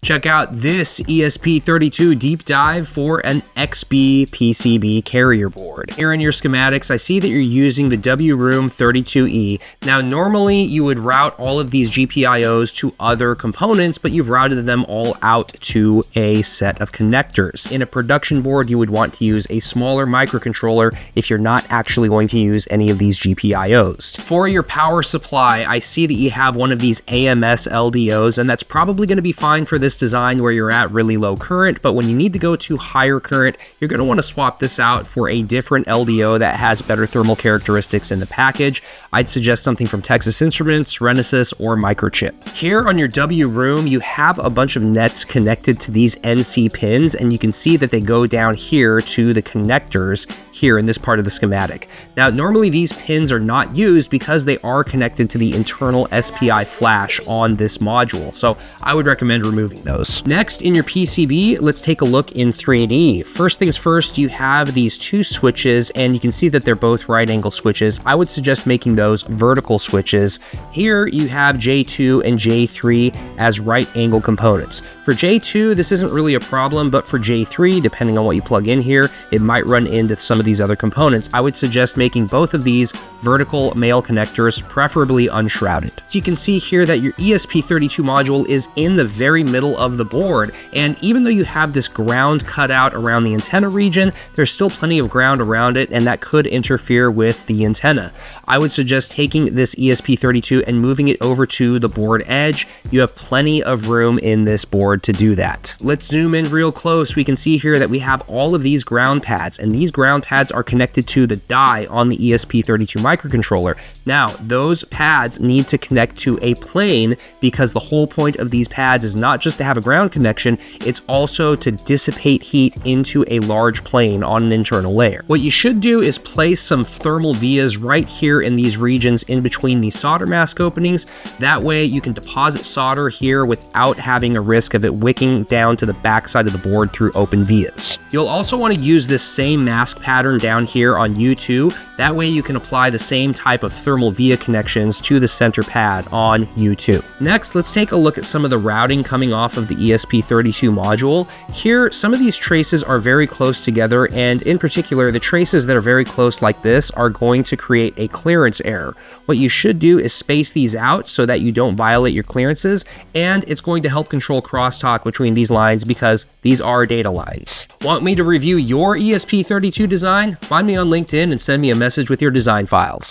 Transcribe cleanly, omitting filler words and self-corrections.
Check out this ESP32 deep dive for an XBee PCB carrier board. Here in your schematics, I see that you're using the WRoom32E. Now, normally you would route all of these GPIOs to other components, but you've routed them all out to a set of connectors. In a production board, you would want to use a smaller microcontroller if you're not actually going to use any of these GPIOs. For your power supply, I see that you have one of these AMS LDOs, and that's probably going to be fine for this design where you're at really low current, but when you need to go to higher current, you're going to want to swap this out for a different LDO that has better thermal characteristics in the package. I'd suggest something from Texas Instruments, Renesas, or Microchip. Here on your WRoom, you have a bunch of nets connected to these NC pins, and you can see that they go down here to the connectors here in this part of the schematic. Now, normally these pins are not used because they are connected to the internal SPI flash on this module, so I would recommend removing those. Next, in your PCB, let's take a look in 3D. First things first, you have these two switches, and you can see that they're both right angle switches. I would suggest making those vertical switches. Here you have J2 and J3 as right angle components. For J2, this isn't really a problem, but for J3, depending on what you plug in here, it might run into some of these other components. I would suggest making both of these vertical male connectors, preferably unshrouded. So you can see here that your ESP32 module is in the very middle of the board, and even though you have this ground cut out around the antenna region, there's still plenty of ground around it, and that could interfere with the antenna. I would suggest taking this ESP32 and moving it over to the board edge. You have plenty of room in this board to do that. Let's zoom in real close. We can see here that we have all of these ground pads, and these ground pads are connected to the die on the ESP32 microcontroller. Now, those pads need to connect to a plane because the whole point of these pads is not just to have a ground connection, it's also to dissipate heat into a large plane on an internal layer. What you should do is place some thermal vias right here in these regions in between these solder mask openings. That way you can deposit solder here without having a risk of it wicking down to the back side of the board through open vias. You'll also want to use this same mask pattern down here on U2. That way you can apply the same type of thermal via connections to the center pad on U2. Next, let's take a look at some of the routing coming off of the ESP32 module. Here, some of these traces are very close together, and in particular, the traces that are very close like this are going to create a clearance error. What you should do is space these out so that you don't violate your clearances, and it's going to help control crosstalk between these lines because these are data lines. Want me to review your ESP32 design? Find me on LinkedIn and send me a message with your design files.